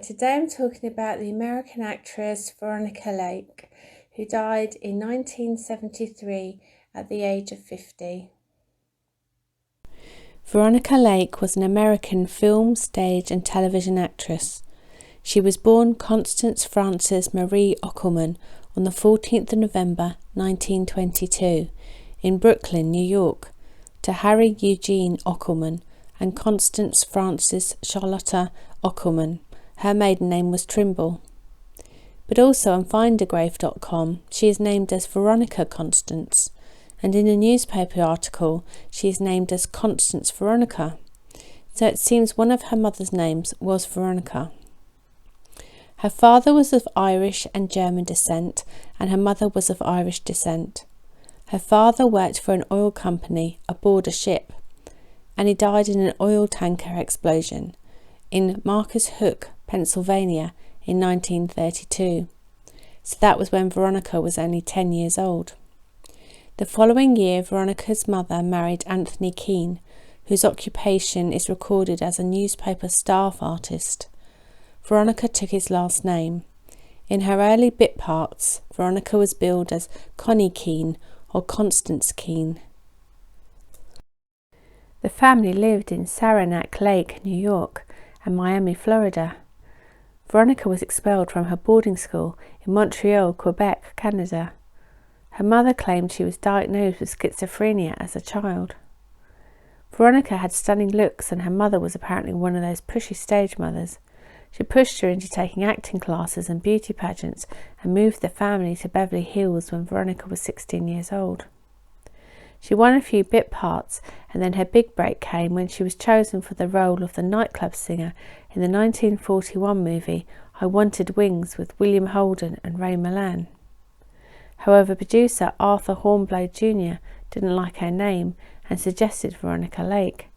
today I'm talking about the American actress Veronica Lake, who died in 1973 at the age of 50. Veronica Lake was an American film, stage and television actress. She was born Constance Frances Marie Ockelman on the 14th of November 1922 in Brooklyn, New York, to Harry Eugene Ockelman and Constance Frances Charlotta Ockelman. Her maiden name was Trimble. But also on findergrave.com she is named as Veronica Constance, and in a newspaper article she is named as Constance Veronica, so it seems one of her mother's names was Veronica. Her father was of Irish and German descent, and her mother was of Irish descent. Her father worked for an oil company aboard a ship, and he died in an oil tanker explosion in Marcus Hook, Pennsylvania in 1932. So that was when Veronica was only 10 years old. The following year, Veronica's mother married Anthony Keane, whose occupation is recorded as a newspaper staff artist. Veronica took his last name. In her early bit parts, Veronica was billed as Connie Keane or Constance Keane. The family lived in Saranac Lake, New York, and Miami, Florida. Veronica was expelled from her boarding school in Montreal, Quebec, Canada. Her mother claimed she was diagnosed with schizophrenia as a child. Veronica had stunning looks, and her mother was apparently one of those pushy stage mothers. She pushed her into taking acting classes and beauty pageants and moved the family to Beverly Hills when Veronica was 16 years old. She won a few bit parts, and then her big break came when she was chosen for the role of the nightclub singer in the 1941 movie I Wanted Wings with William Holden and Ray Milland. However, producer Arthur Hornblow Jr. didn't like her name and suggested Veronica Lake.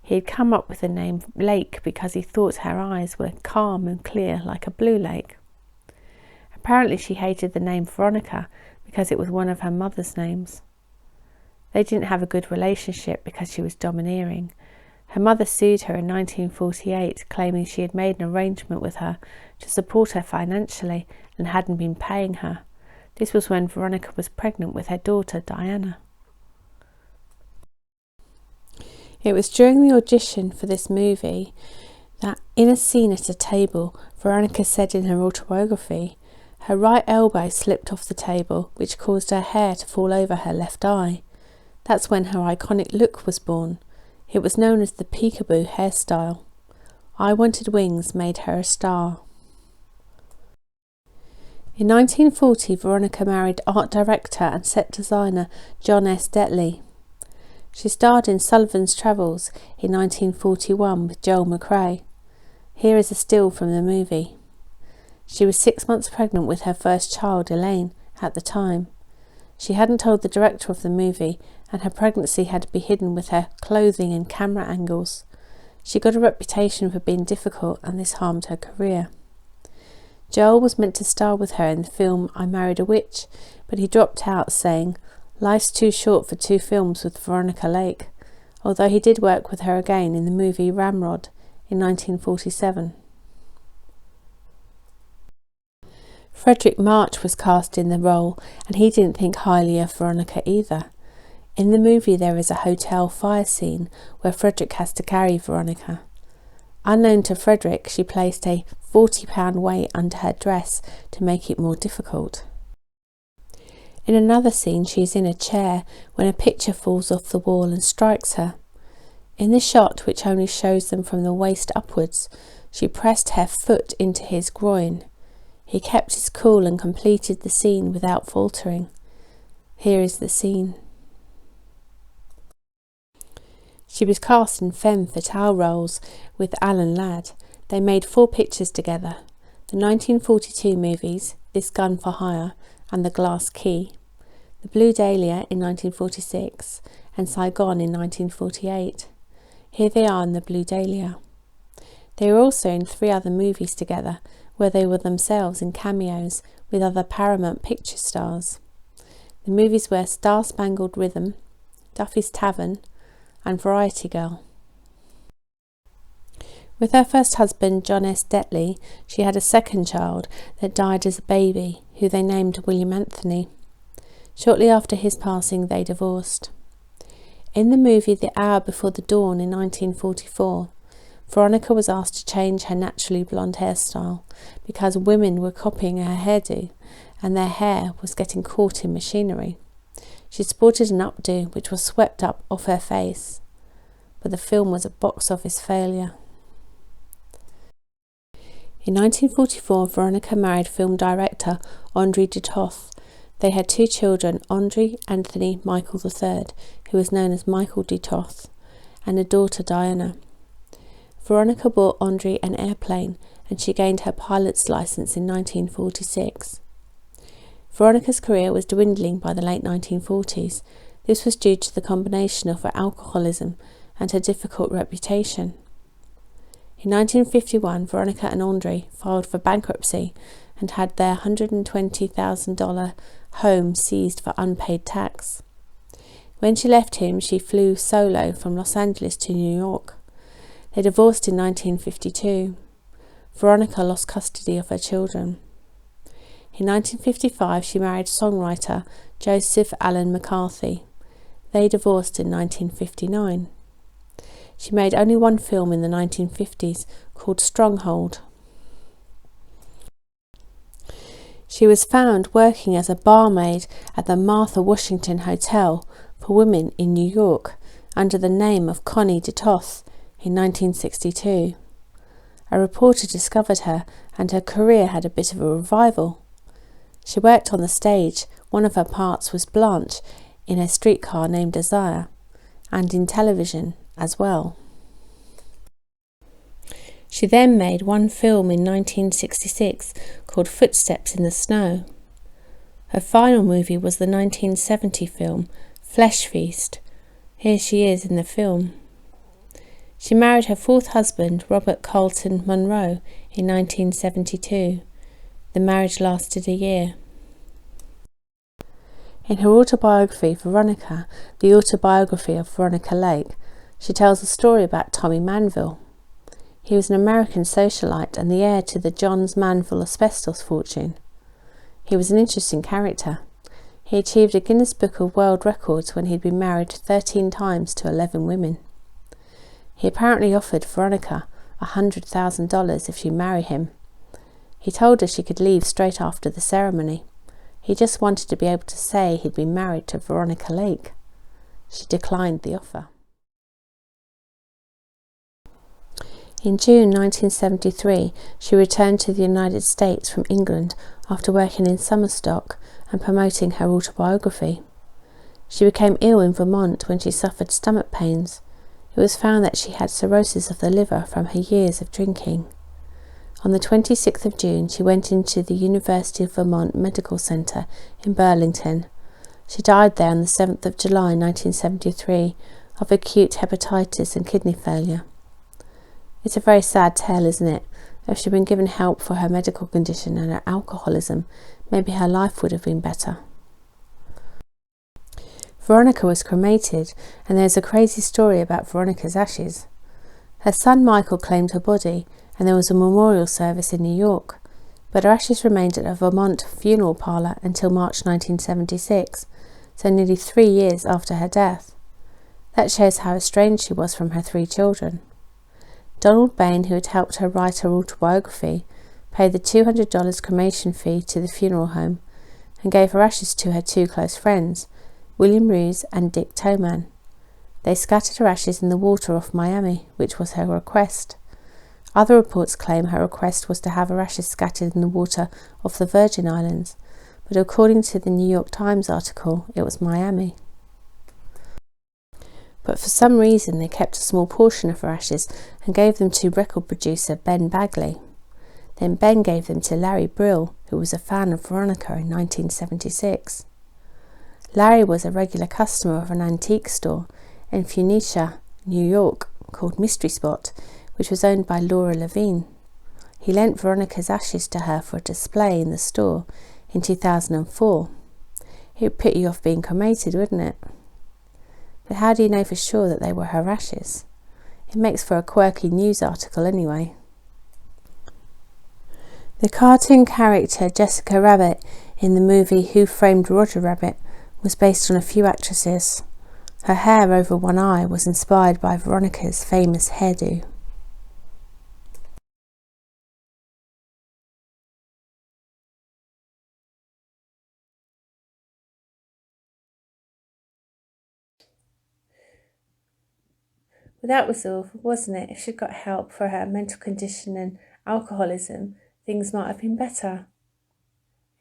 He had come up with the name Lake because he thought her eyes were calm and clear like a blue lake. Apparently she hated the name Veronica because it was one of her mother's names. They didn't have a good relationship because she was domineering. Her mother sued her in 1948, claiming she had made an arrangement with her to support her financially and hadn't been paying her. This was when Veronica was pregnant with her daughter Diana. It was during the audition for this movie that, in a scene at a table, Veronica said in her autobiography, her right elbow slipped off the table, which caused her hair to fall over her left eye. That's when her iconic look was born. It was known as the peekaboo hairstyle. I Wanted Wings made her a star. In 1940, Veronica married art director and set designer John S. Detley. She starred in Sullivan's Travels in 1941 with Joel McCrea. Here is a still from the movie. She was 6 months pregnant with her first child, Elaine, at the time. She hadn't told the director of the movie, and her pregnancy had to be hidden with her clothing and camera angles. She got a reputation for being difficult, and this harmed her career. Joel was meant to star with her in the film I Married a Witch, but he dropped out, saying, "Life's too short for 2 films with Veronica Lake," although he did work with her again in the movie Ramrod in 1947. Frederick March was cast in the role, and he didn't think highly of Veronica either. In the movie there is a hotel fire scene where Frederick has to carry Veronica. Unknown to Frederick, she placed a 40-pound weight under her dress to make it more difficult. In another scene she is in a chair when a picture falls off the wall and strikes her. In the shot, which only shows them from the waist upwards, she pressed her foot into his groin. He kept his cool and completed the scene without faltering. Here is the scene. She was cast in femme fatale roles with Alan Ladd. They made 4 pictures together: the 1942 movies This Gun for Hire and The Glass Key, The Blue Dahlia in 1946 and Saigon in 1948. Here they are in The Blue Dahlia. They were also in 3 other movies together, where they were themselves in cameos with other Paramount picture stars. The movies were Star Spangled Rhythm, Duffy's Tavern and Variety Girl. With her first husband, John S. Detley, she had a second child that died as a baby, who they named William Anthony. Shortly after his passing, they divorced. In the movie The Hour Before the Dawn in 1944, Veronica was asked to change her naturally blonde hairstyle because women were copying her hairdo and their hair was getting caught in machinery. She sported an updo which was swept up off her face, but the film was a box office failure. In 1944, Veronica married film director André de Toth. They had two children, André Anthony Michael III, who was known as Michael de Toth, and a daughter, Diana. Veronica bought André an airplane, and she gained her pilot's license in 1946. Veronica's career was dwindling by the late 1940s. This was due to the combination of her alcoholism and her difficult reputation. In 1951, Veronica and André filed for bankruptcy and had their $120,000 home seized for unpaid tax. When she left him, she flew solo from Los Angeles to New York. They divorced in 1952. Veronica lost custody of her children. In 1955, she married songwriter Joseph Allen McCarthy. They divorced in 1959. She made only one film in the 1950s called Stronghold. She was found working as a barmaid at the Martha Washington Hotel for Women in New York under the name of Connie de Toth in 1962. A reporter discovered her and her career had a bit of a revival. She worked on the stage. One of her parts was Blanche in A Streetcar Named Desire, and in television as well. She then made one film in 1966 called Footsteps in the Snow. Her final movie was the 1970 film Flesh Feast. Here she is in the film. She married her fourth husband, Robert Carlton Monroe, in 1972. The marriage lasted a year. In her autobiography, Veronica, the autobiography of Veronica Lake, she tells a story about Tommy Manville. He was an American socialite and the heir to the Johns Manville asbestos fortune. He was an interesting character. He achieved a Guinness Book of World Records when he'd been married 13 times to 11 women. He apparently offered Veronica $100,000 if she'd marry him. He told her she could leave straight after the ceremony. He just wanted to be able to say he'd been married to Veronica Lake. She declined the offer. In June 1973, she returned to the United States from England after working in summer stock and promoting her autobiography. She became ill in Vermont when she suffered stomach pains. It was found that she had cirrhosis of the liver from her years of drinking. On the 26th of June, she went into the University of Vermont Medical Center in Burlington. She died there on the 7th of July 1973 of acute hepatitis and kidney failure. It's a very sad tale, isn't it? If she'd been given help for her medical condition and her alcoholism, maybe her life would have been better. Veronica was cremated, and there's a crazy story about Veronica's ashes. Her son Michael claimed her body, and there was a memorial service in New York, but her ashes remained at a Vermont funeral parlour until March 1976, so nearly 3 years after her death. That shows how estranged she was from her 3 children. Donald Bain, who had helped her write her autobiography, paid the $200 cremation fee to the funeral home and gave her ashes to her 2 close friends, William Roos and Dick Cavett. They scattered her ashes in the water off Miami, which was her request. Other reports claim her request was to have her ashes scattered in the water off the Virgin Islands, but according to the New York Times article, it was Miami. But for some reason they kept a small portion of her ashes and gave them to record producer Ben Bagley. Then Ben gave them to Larry Brill, who was a fan of Veronica in 1976. Larry was a regular customer of an antique store in Phoenicia, New York, called Mystery Spot, which was owned by Laura Levine. He lent Veronica's ashes to her for a display in the store in 2004. It would put you off being cremated, wouldn't it? But how do you know for sure that they were her ashes? It makes for a quirky news article anyway. The cartoon character Jessica Rabbit in the movie Who Framed Roger Rabbit was based on a few actresses. Her hair over one eye was inspired by Veronica's famous hairdo. Well, that was all, wasn't it? If she'd got help for her mental condition and alcoholism, things might have been better.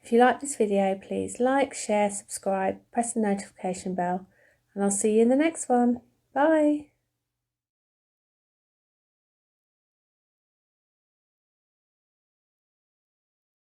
If you like this video, please like, share, subscribe, press the notification bell, and I'll see you in the next one. Bye!